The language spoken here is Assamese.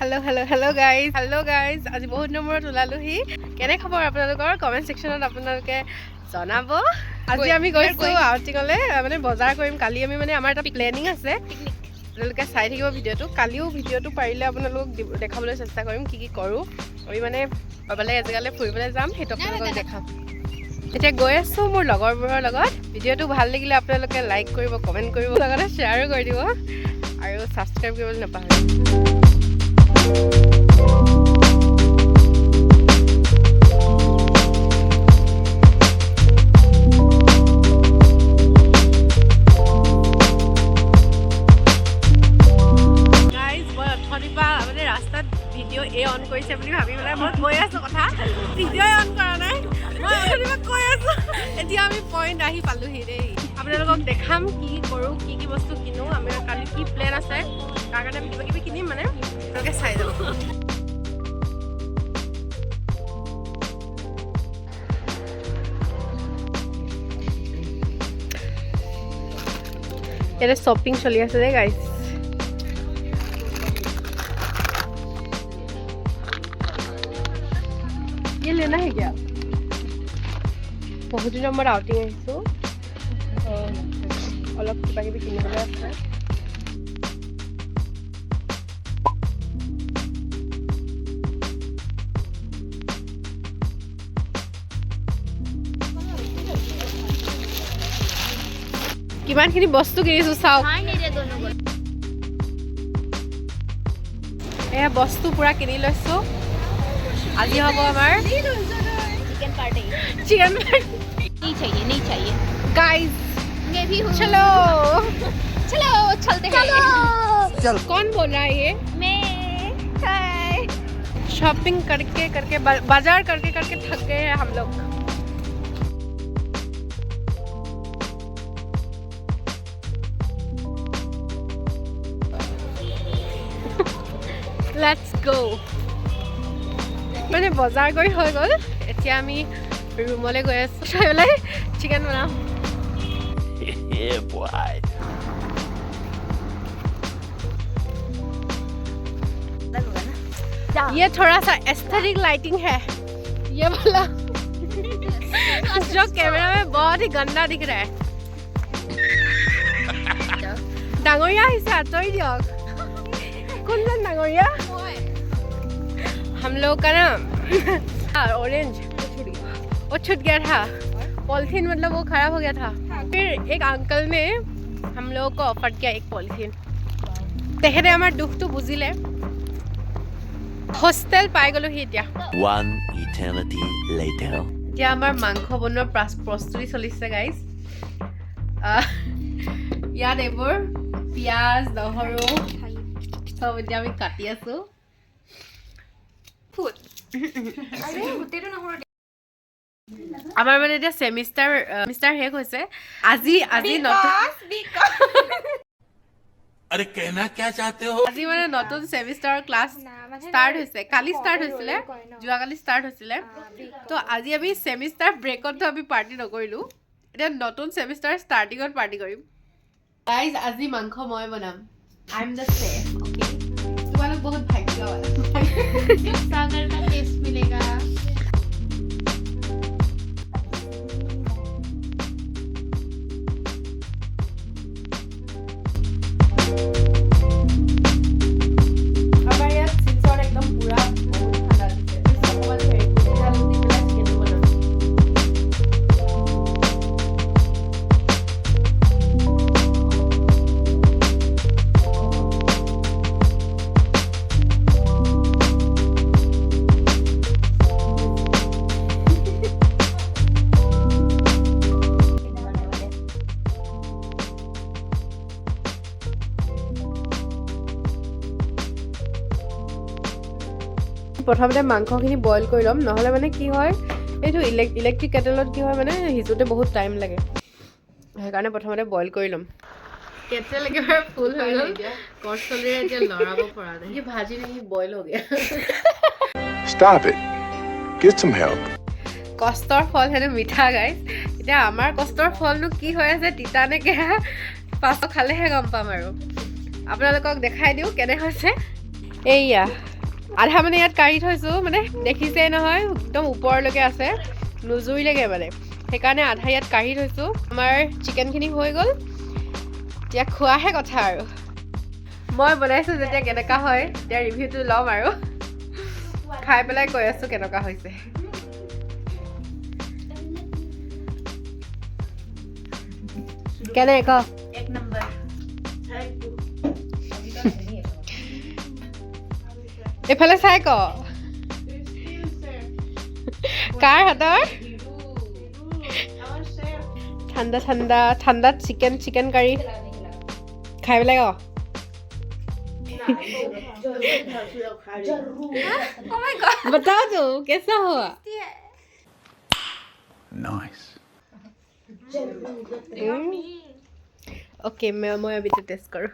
হেল্ল' গাইজ আজি বহুত দিনৰ মূৰত ওলালোহি কেনে খবৰ আপোনালোকৰ কমেণ্ট ছেকশ্যনত আপোনালোকে জনাব আজি আমি গৈছোঁ আউটিঙলৈ মানে বজাৰ কৰিম কালি আমি মানে আমাৰ এটা প্লেনিং আছে আপোনালোকে চাই থাকিব ভিডিঅ'টো কালিও ভিডিঅ'টো পাৰিলে আপোনালোকক দেখাবলৈ চেষ্টা কৰিম কি কৰোঁ আমি মানে বেলেগ এজেগালৈ ফুৰিবলৈ যাম সেইটো আপোনালোকক দেখাম এতিয়া গৈ আছোঁ মোৰ লগৰবোৰৰ লগত ভিডিঅ'টো ভাল লাগিলে আপোনালোকে লাইক কৰিব কমেণ্ট কৰিব লগতে শ্বেয়াৰো কৰি দিব আৰু ছাবস্ক্ৰাইব কৰিবলৈ নাপাহৰিব ভিডিঅ' অন কৰিছে বুলি ভাবি পেলাই মই কৈ আছোঁ কথা ভিডিঅ' অন কৰা নাই মই কৈ আছোঁ এতিয়া আমি পইণ্ট আহি পালোহি দেই আপোনালোকক দেখাম কি কৰোঁ কি বস্তু কিনো আমি কালি কি প্লেন আছে তাৰ কাৰণে আমি কিবা কিবি কিনিম মানে আপোনালোকে চাই যাব ইয়াতে শ্বপিং চলি আছে দেই গাইজ ये लेना है क्या बहुत दिन मैं आउटिंग আহিছোঁ অলপ কিবা কিবি কিনিবলৈ আছে কিমানখিনি বস্তু কিনিছোঁ চাওক এয়া বস্তু পুৰা কিনি লৈছোঁ আজি হ'ব আমাৰ चिकन पार्टी नहीं चाहिए गाइस मैं भी हूँ चलो चलते हैं चल कौन बोल रहा है ये मैं शॉपिंग करके बाजार करके थक गए हैं हम लोग लेट्स गो মানে বজাৰ কৰি হৈ গ'ল এতিয়া আমি ৰুমলৈ গৈ আছোঁ চাই পেলাই চিকেন বনাম ये थोड़ा सा एस्थेटिक लाइटिंग है ये वाला जो कैमरा में बहुत ही गंदा दिख रहा है डांगरिया हिस्सा आतरी दियक कौन डांगरिया हम लोग का ना ऑरेंज वो छूट गया था पॉलिथीन मतलब वो खराब हो गया था फिर एक अंकल ने हम लोगों को ऑफर किया एक पॉलिथीन तेहरे हमार दुख तो बुझिले হোস্টেল পাই গলো হি এতিয়া one eternity later এতিয়া আমাৰ মাংস বনোৱাৰ প্ৰস্তুতি চলিছে গাইজ ইয়াত এইবোৰ পিঁয়াজ নহৰু চব এতিয়া আমি কাটি আছোঁ আমাৰ মানে এতিয়া সেমিষ্টাৰ শেষ হৈছে আজি अरे कहना क्या चाहते हो আজি মানে নতুন সেমিষ্টাৰ ক্লাছ ষ্টাৰ্ট হৈছে কালি ষ্টাৰ্ট হৈছিলে যোৱাকালি ষ্টাৰ্ট হৈছিলে তো আজি আমি সেমিষ্টাৰ ব্ৰেকতো আমি পাৰ্টি নকৰিলোঁ এতিয়া নতুন সেমিষ্টাৰ ষ্টাৰ্টিঙত পাৰ্টি কৰিম গাইজ আজি মাংস মই বনাম I am the chef okay তোমালোক বহুত ভাগ্যৱান सागर का टेस्ट मिलेगा প্ৰথমতে মাংসখিনি বইল কৰি ল'ম নহ'লে মানে কি হয় এইটো ইলেক্ট্ৰিক কেটেলত কি হয় মানে সিজোতে বহুত টাইম লাগে সেইকাৰণে প্ৰথমতে বইল কৰি ল'ম কেটেল একেবাৰে ফুল হৈ গ'ল কৰচলিৰে এতিয়া লৰাব পৰা নাই এই ভাজি নেকি বইল হৈ গ'ল Stop it. Get some help. কষ্টৰ ফল হেনো মিঠা গাইজ এতিয়া আমাৰ কষ্টৰ ফলনো কি হৈ আছে তিতা নে কেহা পাছত খালেহে গম পাম আৰু আপোনালোকক দেখাই দিওঁ কেনে হৈছে এইয়া আধা মানে ইয়াত কাঢ়ি থৈছোঁ মানে দেখিছেই নহয় একদম ওপৰলৈকে আছে নুজুৰিলেগৈ মানে সেইকাৰণে আধা ইয়াত কাঢ়ি থৈছোঁ আমাৰ চিকেনখিনি হৈ গ'ল এতিয়া খোৱাহে কথা আৰু মই বনাইছোঁ যেতিয়া কেনেকুৱা হয় তেতিয়া ৰিভিউটো ল'ম আৰু খাই পেলাই কৈ আছোঁ কেনেকুৱা হৈছে কেনে ক এক নম্বৰ এইফালে চাই ক কাৰ হাতৰ ঠাণ্ডা ঠাণ্ডা ঠাণ্ডাত চিকেন কাৰী খাই পেলাই ক बताओ तो कैसा हुआ Nice. ओके मैं अभी तो टेस्ट करूँ